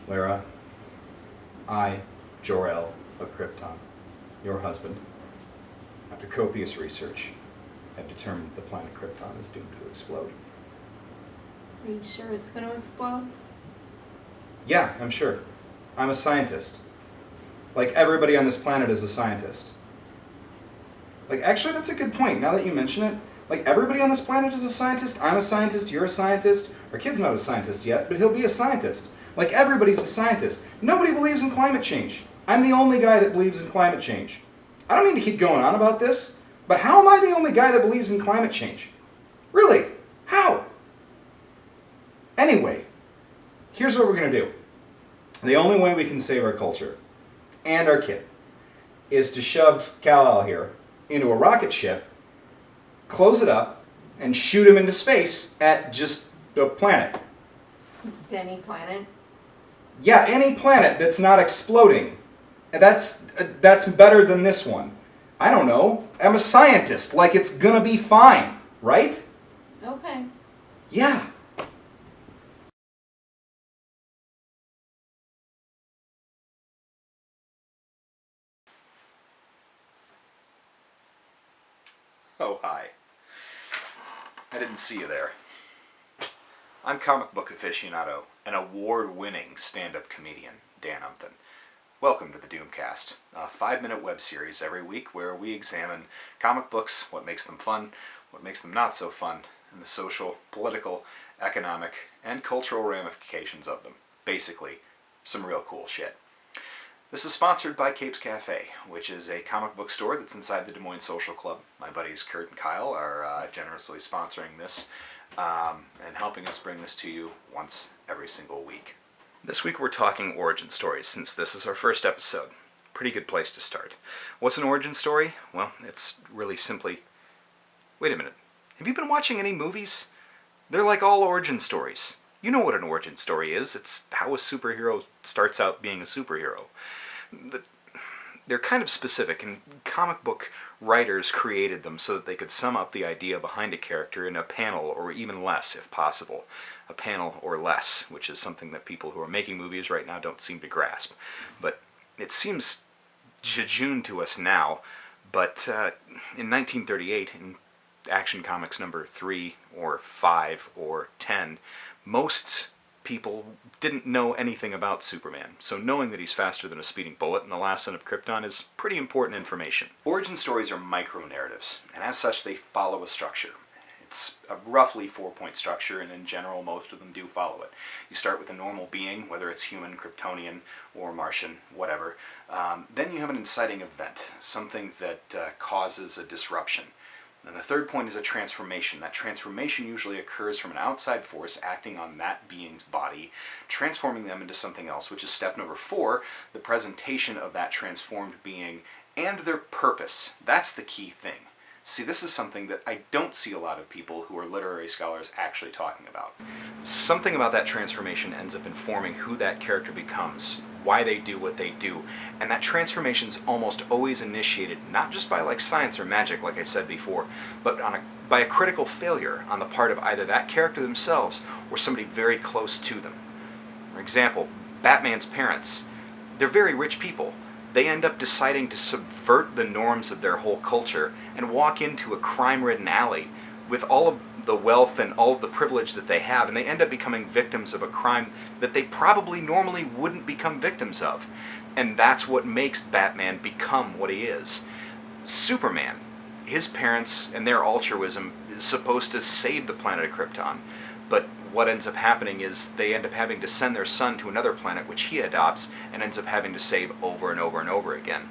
Lara, I, Jor-El of Krypton, your husband, after copious research, have determined the planet Krypton is doomed to explode. Are you sure it's going to explode? Yeah, I'm sure. I'm a scientist. Like, everybody on this planet is a scientist. Like, actually, that's a good point, now that you mention it. Like, everybody on this planet is a scientist. I'm a scientist, you're a scientist. Our kid's not a scientist yet, but he'll be a scientist. Like, everybody's a scientist. Nobody believes in climate change. I'm the only guy that believes in climate change. I don't mean to keep going on about this, but how am I the only guy that believes in climate change? Really? How? Anyway, here's what we're going to do. The only way we can save our culture and our kid is to shove Kal-El here into a rocket ship, close it up, and shoot him into space at just a planet. Just any planet? Yeah, any planet that's not exploding. That's better than this one. I don't know. I'm a scientist. Like, it's gonna be fine, right? Okay. Yeah. Oh, hi. I didn't see you there. I'm comic book aficionado, an award-winning stand-up comedian, Dan Umpton. Welcome to the Doomcast, a 5-minute web series every week where we examine comic books, what makes them fun, what makes them not so fun, and the social, political, economic, and cultural ramifications of them. Basically, some real cool shit. This is sponsored by Capes Cafe, which is a comic book store that's inside the Des Moines Social Club. My buddies Kurt and Kyle are generously sponsoring this and helping us bring this to you once every single week. This week we're talking origin stories, since this is our first episode. Pretty good place to start. What's an origin story? Well, it's really simply... Wait a minute. Have you been watching any movies? They're like all origin stories. You know what an origin story is. It's how a superhero starts out being a superhero. They're kind of specific, and comic book writers created them so that they could sum up the idea behind a character in a panel, or even less, if possible. A panel or less, which is something that people who are making movies right now don't seem to grasp. But it seems jejune to us now, but in 1938, in Action Comics number 3, or 5, or 10, most people didn't know anything about Superman, so knowing that he's faster than a speeding bullet in the last son of Krypton is pretty important information. Origin stories are micro-narratives, and as such they follow a structure. It's a roughly 4-point structure, and in general most of them do follow it. You start with a normal being, whether it's human, Kryptonian, or Martian, whatever. Then you have an inciting event, something that causes a disruption. And the third point is a transformation. That transformation usually occurs from an outside force acting on that being's body, transforming them into something else, which is step number 4, the presentation of that transformed being and their purpose. That's the key thing. See, this is something that I don't see a lot of people who are literary scholars actually talking about. Something about that transformation ends up informing who that character becomes, why they do what they do, and that transformation's almost always initiated not just by like science or magic, like I said before, but by a critical failure on the part of either that character themselves or somebody very close to them. For example, Batman's parents. They're very rich people. They end up deciding to subvert the norms of their whole culture and walk into a crime-ridden alley with all of the wealth and all of the privilege that they have, and they end up becoming victims of a crime that they probably normally wouldn't become victims of. And that's what makes Batman become what he is. Superman, his parents and their altruism is supposed to save the planet of Krypton, but what ends up happening is they end up having to send their son to another planet which he adopts and ends up having to save over and over and over again.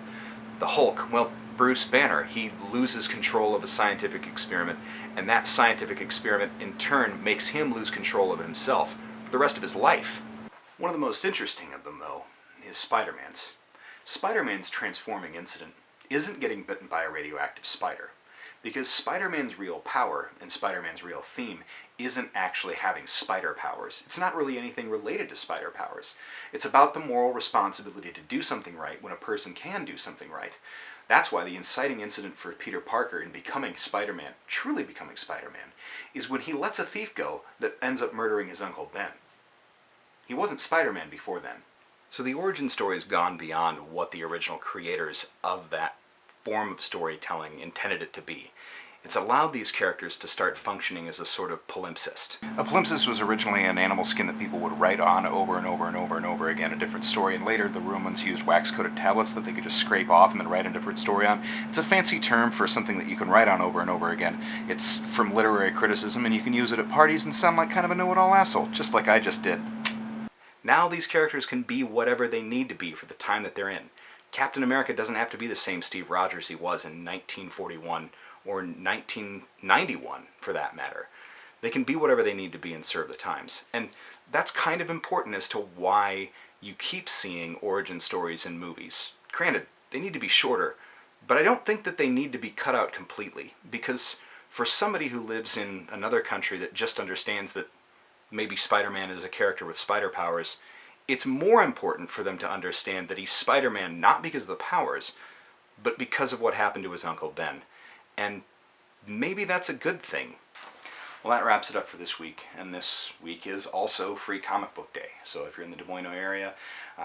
The Hulk, well, Bruce Banner, he loses control of a scientific experiment, and that scientific experiment in turn makes him lose control of himself for the rest of his life. One of the most interesting of them, though, is Spider-Man's. Spider-Man's transforming incident isn't getting bitten by a radioactive spider, because Spider-Man's real power and Spider-Man's real theme isn't actually having spider powers. It's not really anything related to spider powers. It's about the moral responsibility to do something right when a person can do something right. That's why the inciting incident for Peter Parker in becoming Spider-Man, truly becoming Spider-Man, is when he lets a thief go that ends up murdering his Uncle Ben. He wasn't Spider-Man before then. So the origin story has gone beyond what the original creators of that form of storytelling intended it to be. It's allowed these characters to start functioning as a sort of palimpsest. A palimpsest was originally an animal skin that people would write on over and over and over and over again a different story, and later the Romans used wax-coated tablets that they could just scrape off and then write a different story on. It's a fancy term for something that you can write on over and over again. It's from literary criticism, and you can use it at parties and sound like kind of a know-it-all asshole, just like I just did. Now these characters can be whatever they need to be for the time that they're in. Captain America doesn't have to be the same Steve Rogers he was in 1941 or 1991, for that matter. They can be whatever they need to be and serve the times. And that's kind of important as to why you keep seeing origin stories in movies. Granted, they need to be shorter, but I don't think that they need to be cut out completely, because for somebody who lives in another country that just understands that maybe Spider-Man is a character with spider powers, it's more important for them to understand that he's Spider-Man not because of the powers, but because of what happened to his Uncle Ben. And maybe that's a good thing. Well, that wraps it up for this week, and this week is also Free Comic Book Day. So if you're in the Des Moines area,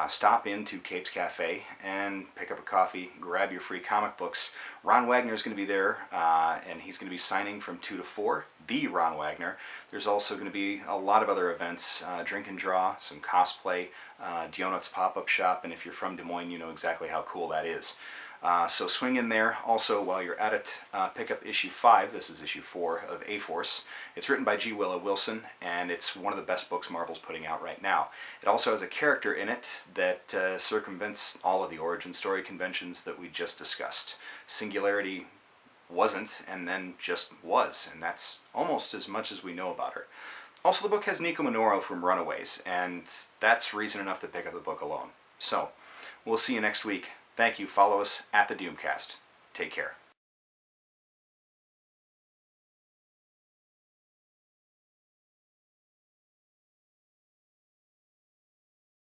stop into Cape's Cafe and pick up a coffee, grab your free comic books. Ron Wagner is going to be there, and he's going to be signing from 2 to 4, the Ron Wagner. There's also going to be a lot of other events, drink and draw, some cosplay, Dionut's pop-up shop, and if you're from Des Moines, you know exactly how cool that is. So swing in there. Also, while you're at it, pick up issue 5. This is issue 4 of A-Force. It's written by G. Willow Wilson, and it's one of the best books Marvel's putting out right now. It also has a character in it that circumvents all of the origin story conventions that we just discussed. Singularity wasn't, and then just was, and that's almost as much as we know about her. Also, the book has Nico Minoru from Runaways, and that's reason enough to pick up the book alone. So, we'll see you next week. Thank you. Follow us at the Doomcast. Take care.